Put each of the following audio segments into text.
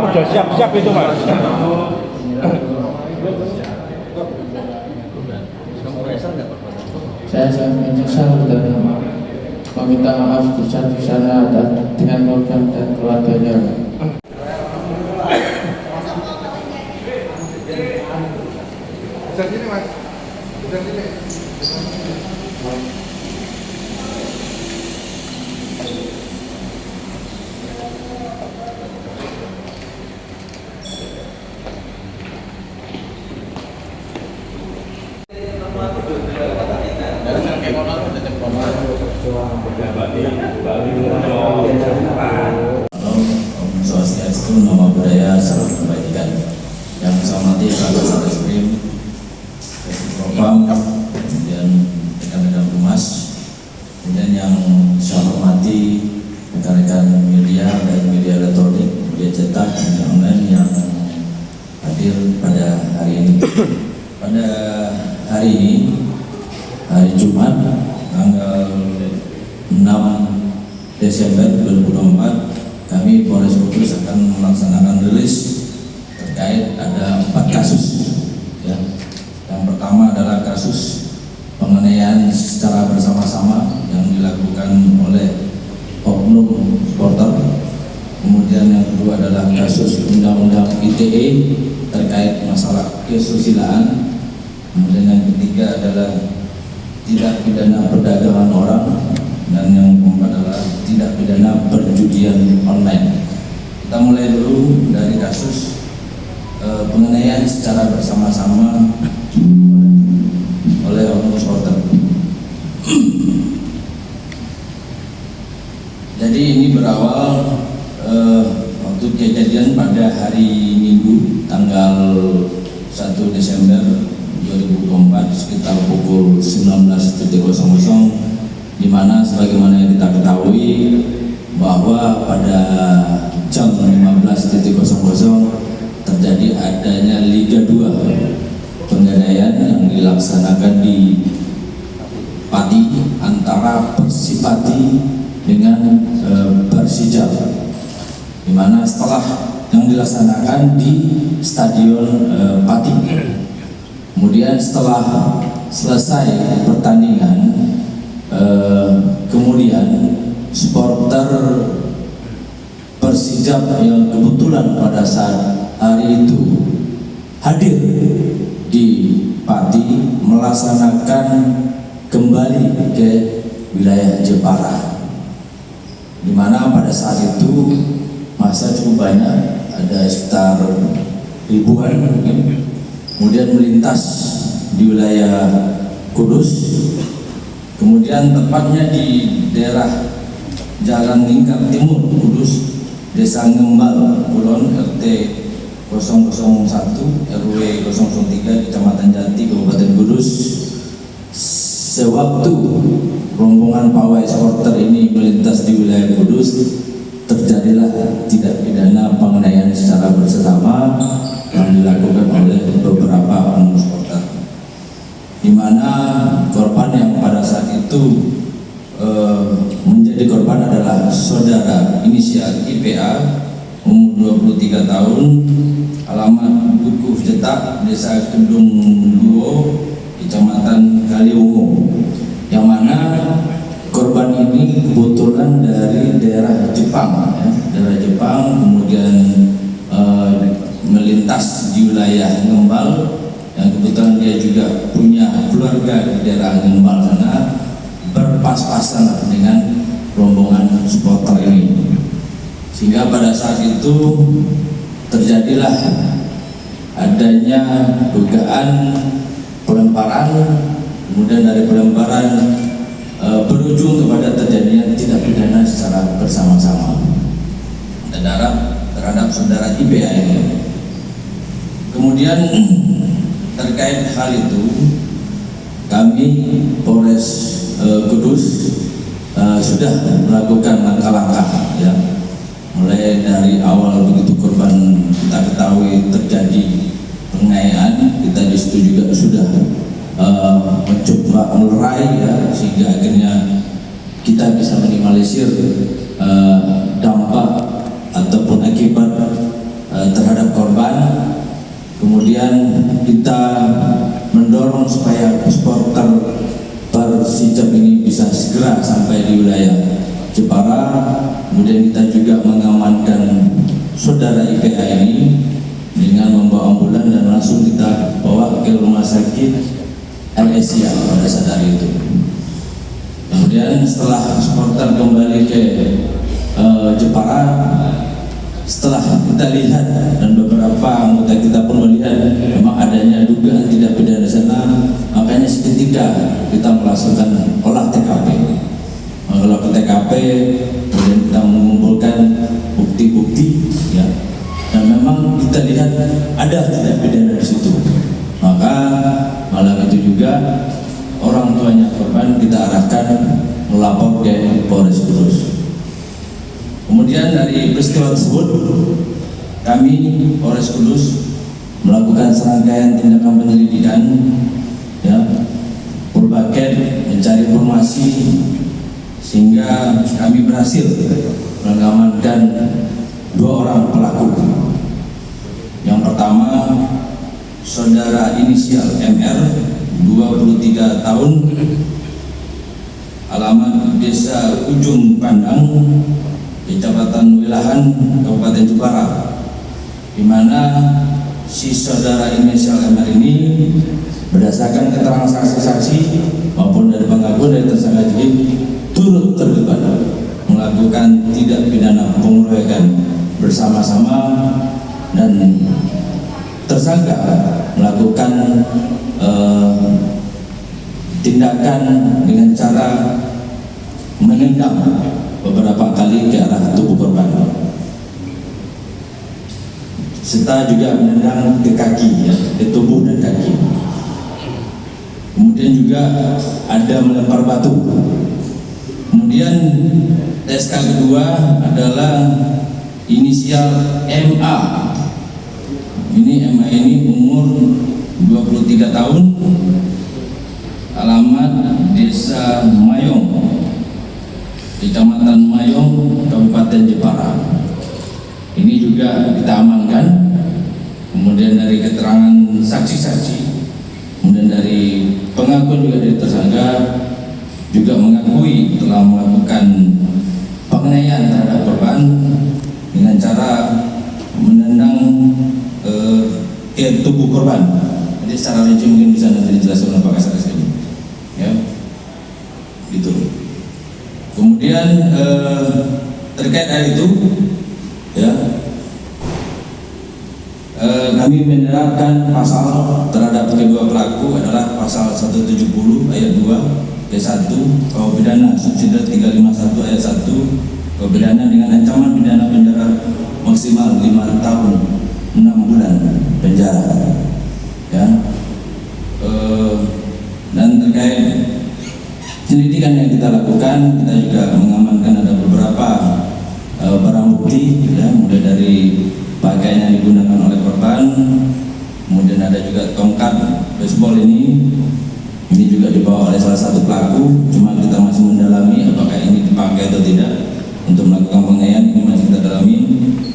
udah siap-siap itu Mas. Saya menyesal dan meminta maaf besar-besarnya dengan korban dan keluarganya. Bisa sini Mas, bisa sini. Swastiastu, nama budaya, salam kebajikan. Yang saya hormati Bapak Satreskrim, Propam, kemudian rekan-rekan Humas, kemudian yang saya hormati rekan-rekan media dan media elektronik, media cetak, media online yang hadir pada hari ini. Pada hari ini, hari Jumat, tanggal 6 Desember 2024, kami Polres Kudus akan melaksanakan rilis terkait ada 4 kasus. Ya. Yang pertama adalah kasus penganiayaan secara bersama-sama yang dilakukan oleh oknum supporter. Kemudian yang kedua adalah kasus Undang-Undang ITE terkait masalah kesusilaan. Kemudian yang ketiga adalah tindak pidana perdagangan orang, dan yang keempat adalah tindak pidana perjudian online. Kita mulai dulu dari kasus penganiayaan secara bersama-sama oleh oknum supporter. Jadi ini berawal waktu kejadian pada hari Minggu tanggal 1 Desember 2024 sekitar pukul 19.00, di mana sebagaimana yang kita ketahui bahwa pada jam 15.00 terjadi adanya Liga 2 penganiayaan yang dilaksanakan di Pati antara Persipati dengan Persija, di mana setelah yang dilaksanakan di Stadion Pati. Kemudian setelah selesai pertandingan, kemudian supporter Persija yang kebetulan pada saat hari itu hadir di Pati melaksanakan kembali ke wilayah Jepara, di mana pada saat itu masa cukup banyak, ada sekitar ribuan mungkin, kemudian melintas di wilayah Kudus. Kemudian tepatnya di daerah Jalan Lingkar Timur Kudus, Desa Ngembal, Kulon, RT 001 RW 003, Kecamatan Jati, Kabupaten Kudus. Sewaktu rombongan pawai supporter ini melintas di wilayah Kudus, terjadilah tindak pidana penganiayaan secara bersama yang dilakukan oleh beberapa oknum supporter, di mana korban yang pada saat itu menjadi korban adalah saudara inisial IPA, umur 23 tahun, alamat Dukuh Cetak, Desa Kedung Duo, Kecamatan Kaliungu, yang mana korban ini kebetulan dari daerah Jepang, ya, daerah Jepang, kemudian melintas di wilayah Ngembal, yang kebetulan dia juga punya keluarga di daerah Ngembal sana, berpas-pasan dengan rombongan supporter ini, sehingga pada saat itu terjadilah adanya dugaan pelemparan. Kemudian dari pelemparan berujung kepada terjadinya tindak pidana secara bersama-sama terhadap saudara IPA ini. Kemudian terkait hal itu, kami Polres Kudus sudah melakukan langkah-langkah, ya, mulai dari awal begitu korban kita ketahui terjadi penganiayaan, kita di situ juga sudah mencoba melerai, ya, sehingga akhirnya kita bisa minimalisir dampak ataupun akibat Kemudian kita mendorong supaya supporter Persijap ini bisa segera sampai di wilayah Jepara. Kemudian kita juga mengamankan saudara IPA ini dengan membawa ambulan dan langsung kita bawa ke rumah sakit AirAsia pada saat hari itu. Kemudian setelah supporter kembali ke Jepara, setelah kita lihat dan beberapa anggota kita pun melihat memang adanya dugaan tidak pidana di sana, makanya seketika kita melaksanakan olah TKP. Kalau ke TKP, kemudian kita mengumpulkan bukti-bukti, ya, dan memang kita lihat ada tidak pidana di situ. Maka malam itu juga orang tuanya korban kita arahkan melapor ke Polres Kudus. Kemudian dari peristiwa tersebut, kami Polres Kudus melakukan serangkaian tindakan penyelidikan, ya, berbagai mencari informasi sehingga kami berhasil mengamankan 2 orang pelaku. Yang pertama, saudara inisial MR, 23 tahun, alamat Desa Ujung Pandang, Kecamatan Wilahan, Kabupaten Jepara, di mana si saudara inisial MR ini berdasarkan keterangan saksi-saksi maupun dari pengakuan dari tersangka JG turut terlibat melakukan tindak pidana pengeroyokan bersama-sama, dan tersangka melakukan tindakan dengan cara menendang beberapa kali ke arah tubuh korban, serta juga menendang ke kaki, ya, ke tubuh dan kaki. Kemudian juga ada melempar batu. Kemudian SK kedua adalah inisial MA. MA ini umur 23 tahun, alamat Desa Mayong, Kecamatan Mayong, Kabupaten Jepara. Ini juga kita amankan. Kemudian dari keterangan saksi-saksi, kemudian dari pengakuan juga dari tersangka, juga mengakui telah melakukan penganiayaan terhadap korban dengan cara menendang ke tubuh korban. Jadi secara rinci mungkin bisa nanti dijelaskan oleh Pak Kasat ini, ya, gitu. Kemudian terkait hal itu, ya, kami menerapkan pasal terhadap kedua pelaku adalah pasal 170 ayat 2 ke1 KUH pidana subsidi 351 ayat 1 KUH pidana dengan ancaman pidana penjara maksimal 5 tahun 6 bulan penjara, ya. Dan terkait penyelidikan yang kita lakukan, kita juga mengamankan ada beberapa barang bukti, ya, mulai dari pakaian yang digunakan oleh korban, kemudian ada juga tongkat baseball ini juga dibawa oleh salah satu pelaku. Cuma kita masih mendalami apakah ini dipakai atau tidak untuk melakukan penganiayaan, ini masih kita dalami.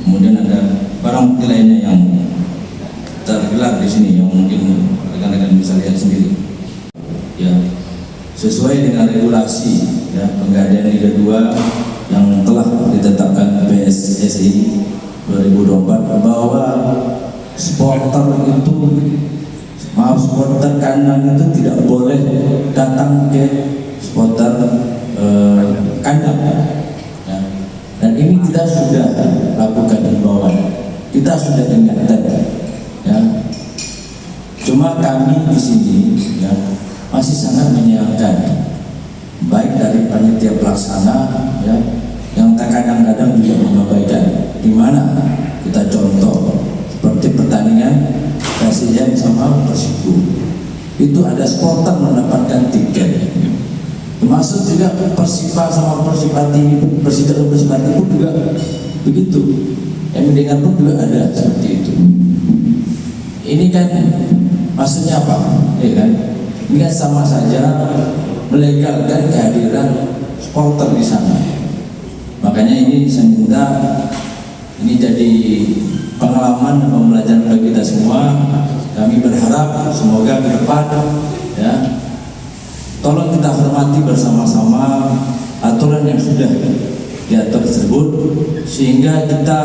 Kemudian ada barang bukti lainnya yang tergelar di sini yang mungkin rekan-rekan bisa lihat sendiri, ya, sesuai dengan regulasi, ya, Penggadaian Liga 2 yang telah ditetapkan PSSI 2024 bahwa supporter kandang itu tidak boleh datang ke supporter kandang, ya. Dan ini kita sudah lakukan himbauan, kita sudah ingatkan, ya. Cuma kami di sini, ya, masih sangat menyayangkan, baik dari panitia pelaksana, ya, yang kadang-kadang juga mengabaikan. Di mana kita contoh seperti pertandingan Persija sama Persiku, itu ada supporter mendapatkan tiket, termasuk juga Persipa sama Persipati, Persija dan Persipati pun juga begitu. Yang mendengar pun juga ada seperti itu. Ini kan maksudnya apa? Ya kan? Ini kan sama saja melegalkan kehadiran supporter di sana. Makanya ini saya minta ini jadi pengalaman dan pembelajaran bagi kita semua. Kami berharap semoga ke depan ya, tolong kita hormati bersama-sama aturan yang sudah diatur tersebut, sehingga kita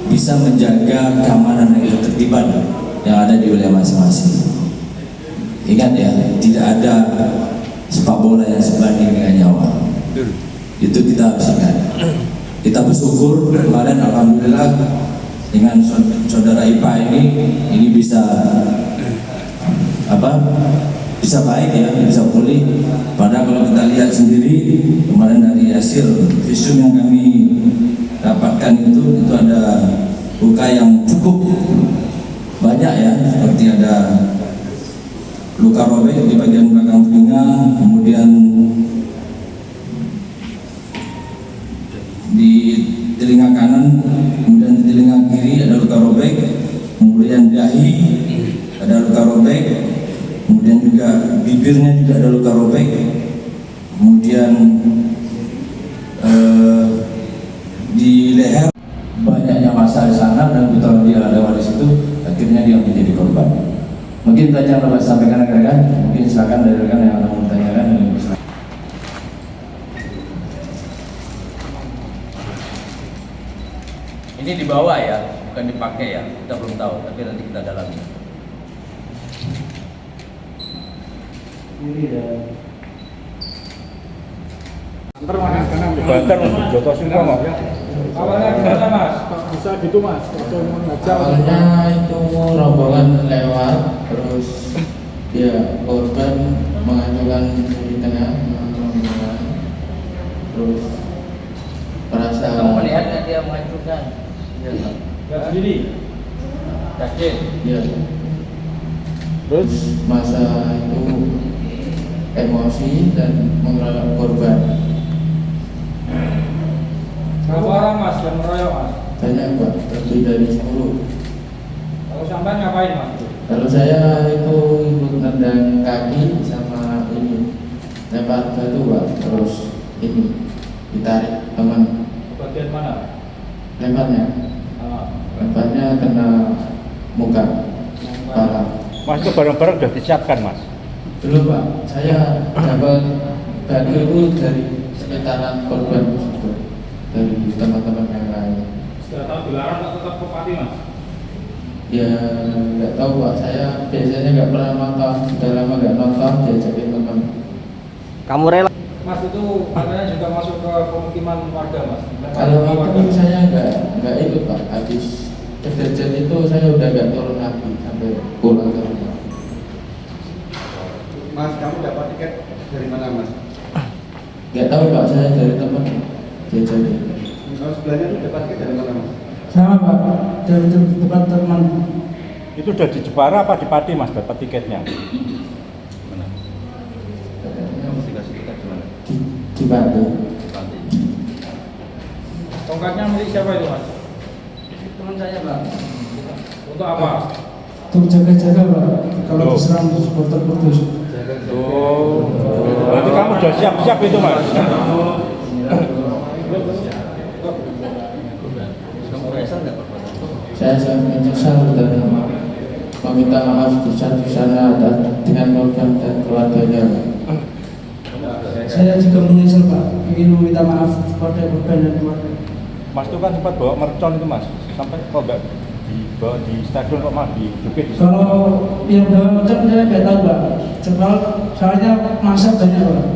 bisa menjaga keamanan dan ketertiban yang ada di wilayah masing-masing. Ingat ya, tidak ada sepak bola yang sebanding dengan nyawa. Itu kita harus ingat. Kita bersyukur kemarin alhamdulillah dengan saudara IPA ini bisa bisa baik ya, bisa pulih. Padahal kalau kita lihat sendiri kemarin dari hasil visum yang kami dapatkan itu ada luka yang cukup banyak ya, seperti ada luka robek di bagian belakang telinga, kemudian di telinga kanan, kemudian di telinga kiri ada luka robek, kemudian dahi ada luka robek, kemudian juga bibirnya juga ada luka robek, kemudian di leher banyaknya massa di sana dan betul dia lewat di situ, akhirnya dia menjadi korban. Mungkin tanya yang dapat sampaikan rekan-rekan, mungkin silakan dari rekan yang akan bertanyakan. Ini dibawa ya, bukan dipakai ya, kita belum tahu, tapi nanti kita dalami. Banter Joto Singko mas. Awalnya gimana mas? Bisa gitu mas? Awalnya itu rombongan lewat, terus dia korban mengajukan di tengah rombongan, terus merasa Kamu melihat yang dia mengajukan? Gak sendiri? Yakin? ya, terus masa itu emosi dan mengeroyok korban. Berapa orang mas yang meroyok mas? Banyak pak, lebih dari 10. Kalau sampai ngapain mas? Kalau saya itu ikut nendang kaki sama ini lempar batu pak, terus ini ditarik teman. Bagian mana? Lemparnya kena muka, kepala. Mas itu barang-barang sudah disiapkan mas. Belum pak, saya dapat batu itu dari sekitaran korban tersebut, dari teman-teman yang lain. Sudah tahu dilarang tak tetap kepati mas? Ya nggak tahu pak, saya biasanya nggak pernah nonton, sudah lama nggak nonton, diajakin teman. Kamu rela? Mas itu katanya juga masuk ke pemukiman warga mas? Kalau itu saya nggak ikut pak, habis kejadian itu saya udah nggak turun lagi sampai pulang ke rumah. Mas, kamu dapat tiket dari mana mas? Nggak tahu pak, saya dari teman diajakin. Kalau sebelahnya tuh dapat tiket dari mana mas? Sama pak, dari tempat teman. Itu udah di Jepara apa di Pati mas dapat tiketnya? Di Batu. Tongkatnya milik siapa itu mas? Teman saya pak. Untuk apa? Untuk jaga-jaga pak, kalau diserang supporter Kudus. Oh, berarti kamu sudah siap-siap itu mas? Saya menyesal dan meminta maaf di sana dengan korban dan keluarganya. Saya juga menyesal pak, ingin meminta maaf kepada korban dan keluarga. Mas itu kan sempat bawa mercon itu mas, sampai kok nggak dibawa di stadion kok malah dijepit? Kalau yang bawa macam saya nggak tahu pak, soalnya masa banyak pak.